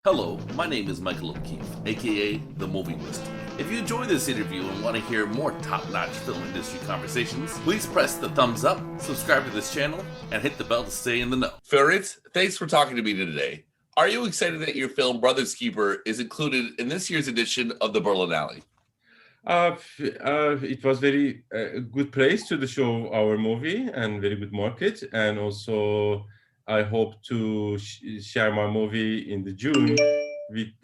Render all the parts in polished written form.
Hello, my name is Michael O'Keefe, aka The Movie Wist. If you enjoy this interview and want to hear more top-notch film industry conversations, please press the thumbs up, subscribe to this channel, and hit the bell to stay in the know. Ferit, thanks for talking to me today. Are you excited that your film Brothers Keeper is included in this year's edition of the Berlinale? It was very good place to the show our movie and very good market, and also I hope to share my movie in the June with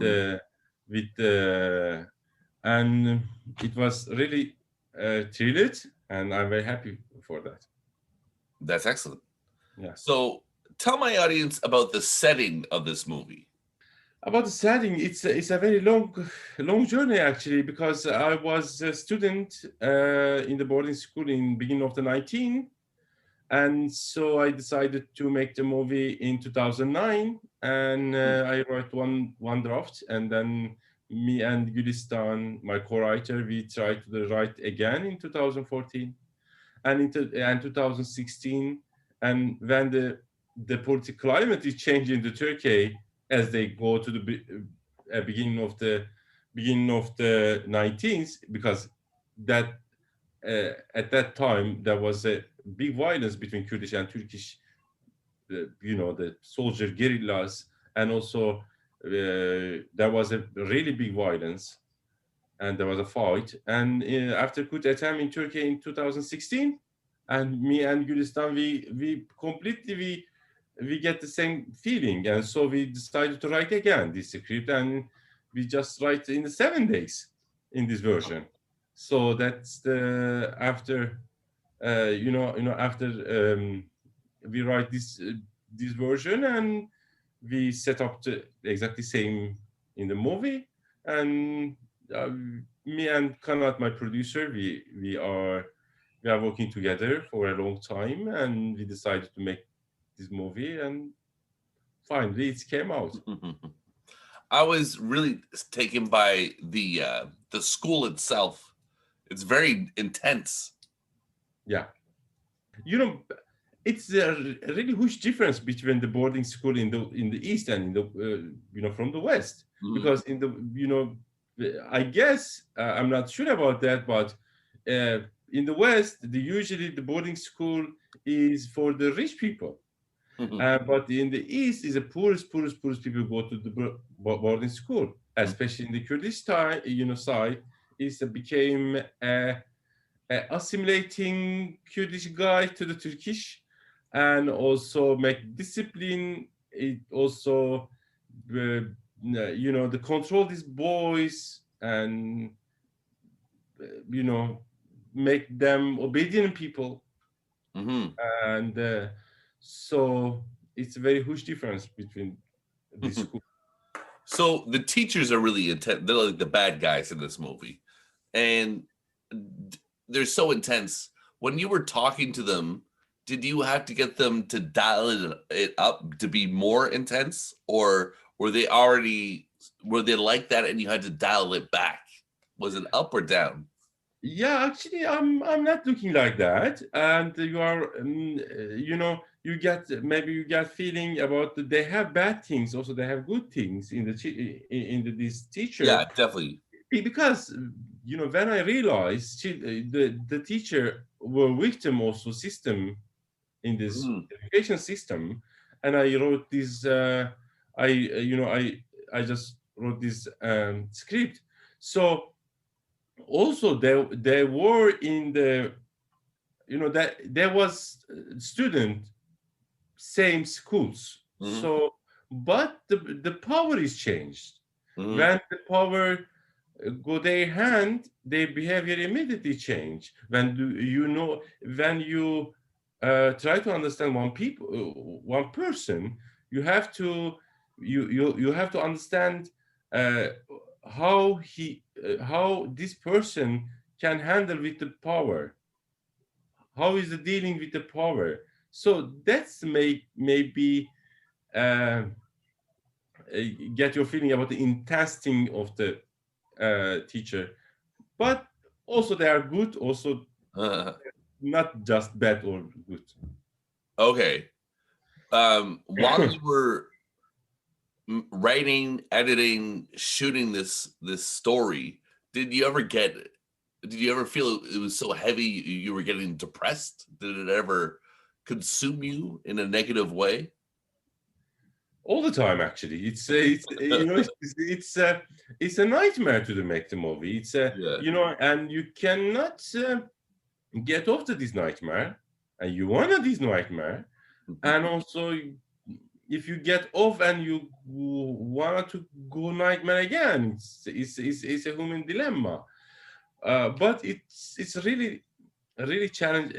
and it was really thrilled, and I'm very happy for that. That's excellent. Yeah. So tell my audience about the setting of this movie. About the setting, it's a very long journey actually, because I was a student in the boarding school in beginning of the 19, and so I decided to make the movie in 2009, and I wrote one draft, and then me and Gülistan, my co-writer, we tried to write again in 2014 and in 2016, and when the political climate is changing to Turkey as they go to the beginning of the 19th, because that at that time there was a big violence between Kurdish and Turkish, the soldier guerrillas, and also there was a really big violence, and there was a fight. And after coup d'etat in Turkey in 2016, and me and Gülistan, we completely we get the same feeling, and so we decided to write again this script, and we just write in the 7 days in this version. So that's the after after we write this version, and we set up the exactly same in the movie. And uh, me and Kanat, my producer, we are working together for a long time, and we decided to make this movie, and finally it came out. I was really taken by the school itself. It's very intense. Yeah, it's a really huge difference between the boarding school in the east and in the from the west. Because in the I guess I'm not sure about that, but in the west, usually the boarding school is for the rich people. But in the east, is the poorest people go to the boarding school, especially in the Kurdistan, side. It became a assimilating Kurdish guy to the Turkish, and also make discipline. It also, the control these boys, and make them obedient people. And so it's a very huge difference between these schools. So the teachers are really intense. They're like the bad guys in this movie, and they're so intense. When you were talking to them, did you have to get them to dial it up to be more intense, or were they like that and you had to dial it back? Was it up or down? Yeah, actually, I'm not looking like that, and you are, you get feeling about they have bad things, also they have good things in this teacher. Yeah, definitely. Because when I realized the teacher were victim also system in this education system, and I wrote this. I just wrote this script. So also they were in the that there was student same schools. So but the power is changed. When the power go their hand, their behavior immediately change. When you try to understand one person, you have to you have to understand how how this person can handle with the power. How is the dealing with the power? So that's maybe uh, get your feeling about the intestine of the teacher. But also they are good, also not just bad or good. Okay. While you were writing, editing, shooting this story, did you ever get did you ever feel it was so heavy you were getting depressed? Did it ever consume you in a negative way? All the time, actually. It's a nightmare to make the movie. Yeah. And you cannot get off to this nightmare, and you want this nightmare, and also if you get off and you want to go nightmare again, it's a human dilemma. But it's really challenge.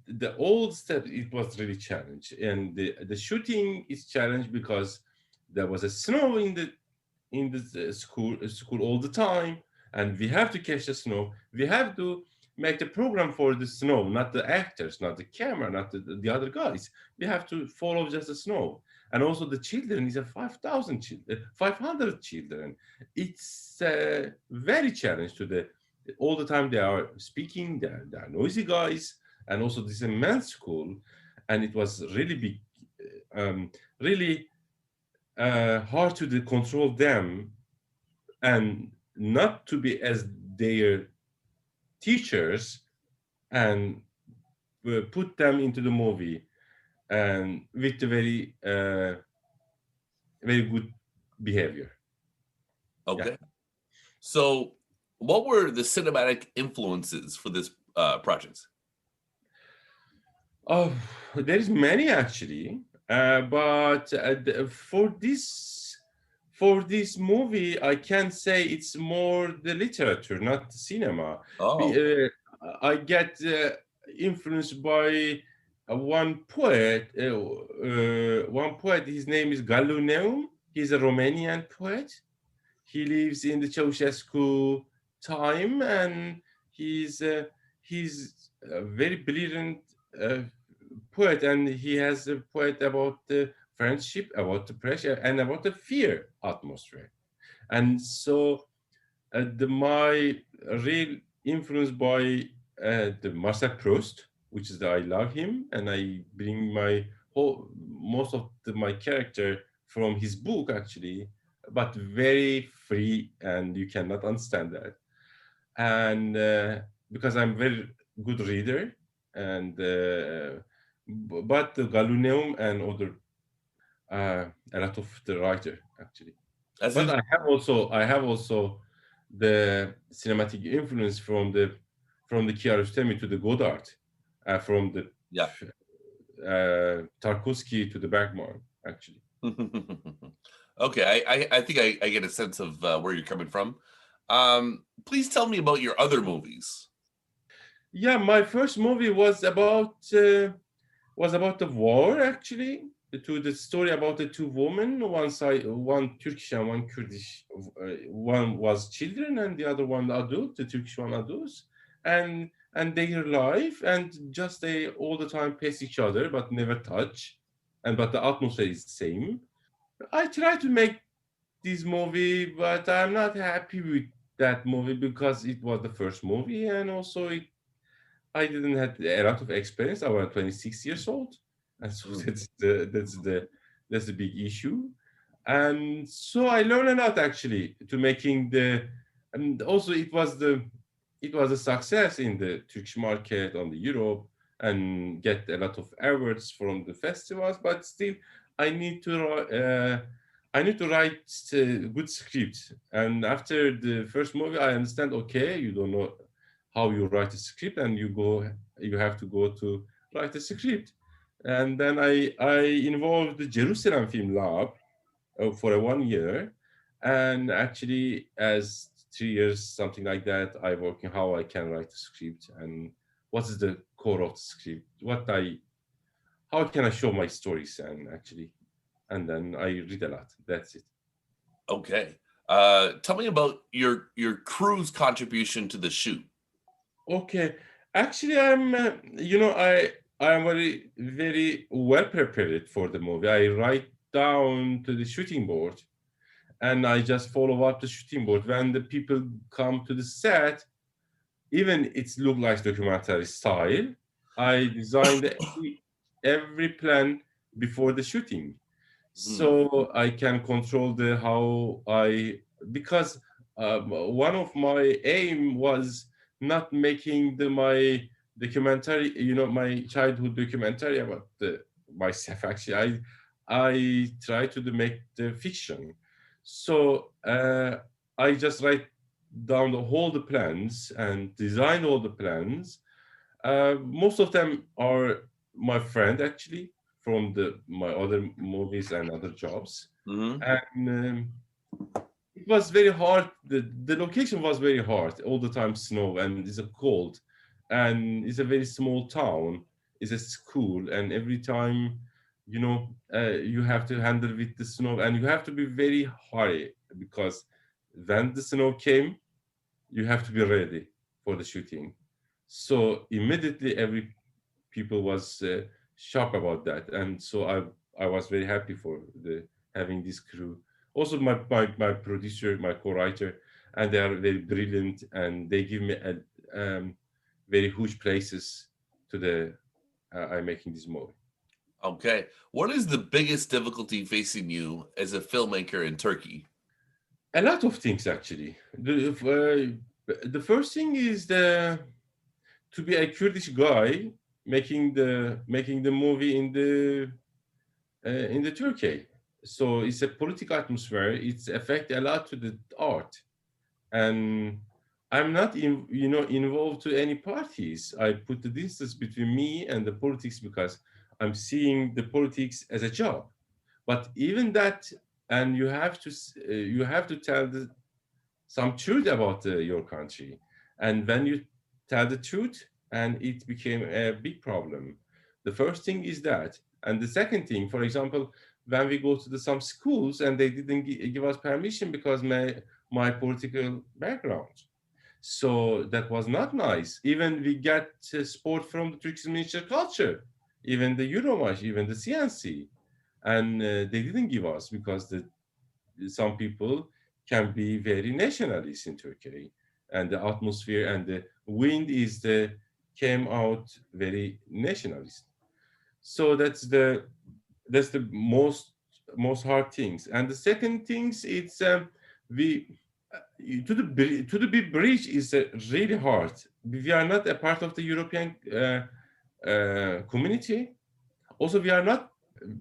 The old step, it was really challenge, and the shooting is challenge because there was a snow in the school all the time, and we have to catch the snow. We have to make the program for the snow, not the actors, not the camera, not the other guys. We have to follow just the snow. And also the children is a 5,000 children, 500 children. It's very challenge to the all the time they are speaking, they are noisy guys, and also this is a men's school, and it was really big, really hard to control them and not to be as their teachers, and put them into the movie and with the very good behavior. Yeah. Okay. So, what were the cinematic influences for this project? Oh, there's many actually, but for this movie, I can say it's more the literature, not the cinema. Oh, I get influenced by one poet. One poet. His name is Galuneum. He's a Romanian poet. He lives in the Ceausescu time, and he's a very brilliant uh, poet, and he has a poet about the friendship, about the pressure, and about the fear atmosphere. And so my real influence by the Marcel Proust, which is that I love him, and I bring my whole most of my character from his book actually, but very free, and you cannot understand that. And because I'm very good reader, and but the Galuneum and other a lot of the writer actually. as But in, I have also the cinematic influence from the Kiarostami to the Godard, from the yeah. Tarkovsky to the Bergman actually. Okay, I think I get a sense of where you're coming from. Please tell me about your other movies. Yeah, my first movie was about the war actually. To the story about the two women, one Turkish and one Kurdish. One was children and the other one adult. The Turkish one adults, and their life, and just they all the time pace each other but never touch, and but the atmosphere is the same. I try to make this movie, but I'm not happy with that movie because it was the first movie, and also I didn't have a lot of experience. I was 26 years old, and so Mm. that's the big issue. And so I learned a lot actually to making and also it was a success in the Turkish market on the Europe, and get a lot of awards from the festivals. But still, I need to I need to write good script. And after the first movie, I understand. Okay, you don't know how you write a script, and you have to go to write a script. And then I involved the Jerusalem Film Lab for a 1 year, and actually as 3 years something like that, I work in how I can write a script, and what is the core of the script, how can I show my stories, and actually, and then I read a lot. That's it. Okay. Tell me about your crew's contribution to the shoot. Okay, actually, I am very well prepared for the movie. I write down to the shooting board, and I just follow up the shooting board. When the people come to the set, even it's look like documentary style, I designed every plan before the shooting. Mhm. so I can control the how I, because one of my aim was not making my documentary, my childhood documentary about myself. Actually, I try to make the fiction. So I just write down all the plans and design all the plans. Most of them are my friend, actually, from my other movies and other jobs. Mhm. And it was very hard. The location was very hard. All the time snow, and it's a cold, and it's a very small town. It's a school, and every time, you have to handle with the snow, and you have to be very hurry, because when the snow came, you have to be ready for the shooting. So immediately every people was shocked about that, and so I was very happy for the having this crew. Also, my producer, my co-writer, and they are very brilliant, and they give me very huge places to the I'm making this movie. Okay. What is the biggest difficulty facing you as a filmmaker in Turkey? A lot of things, actually. The first thing is to be a Kurdish guy making the movie in the Turkey. So it's a political atmosphere. It's affect a lot to the art, and I'm not involved to any parties. I put the distance between me and the politics, because I'm seeing the politics as a job. But even that, and you have to tell some truth about your country. And when you tell the truth, and it became a big problem. The first thing is that. And the second thing, for example, when we go to some schools, and they didn't give us permission because my political background. So that was not nice. Even we get support from the Turkish Ministry of Culture, even the Euromatch, even the CNC. And they didn't give us, because some people can be very nationalist in Turkey, and the atmosphere and the wind came out very nationalist. So that's the most hard things. And the second things, it's we to the big bridge is really hard. We are not a part of the European community. Also, we are not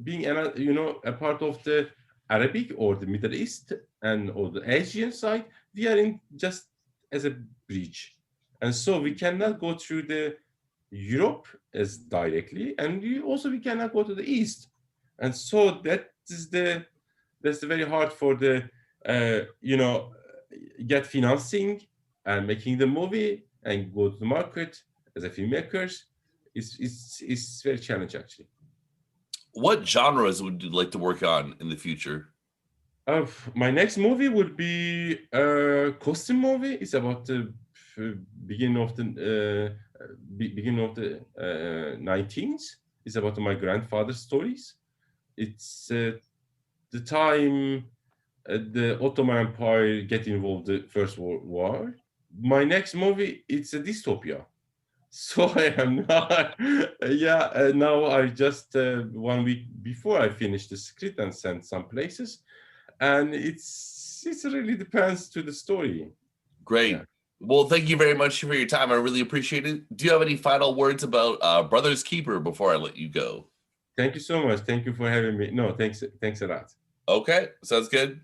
being a part of the Arabic or the Middle East and or the Asian side. We are in just as a bridge, and so we cannot go through the Europe as directly, and we cannot go to the East, and so that's the very hard for the get financing and making the movie and go to the market as a filmmakers. It's very challenging, actually. What genres would you like to work on in the future? My next movie would be a costume movie. It's about the beginning of the 19th. It's about my grandfather's stories. It's the time the Ottoman Empire get involved in the First World War. My next movie, it's a dystopia. So I am not. Yeah, now I just 1 week before I finished the script and sent some places, and it really depends to the story. Yeah. Great. Well, thank you very much for your time. I really appreciate it. Do you have any final words about Brothers Keeper before I let you go? Thank you so much. Thank you for having me. No, thanks a lot. Okay, sounds good.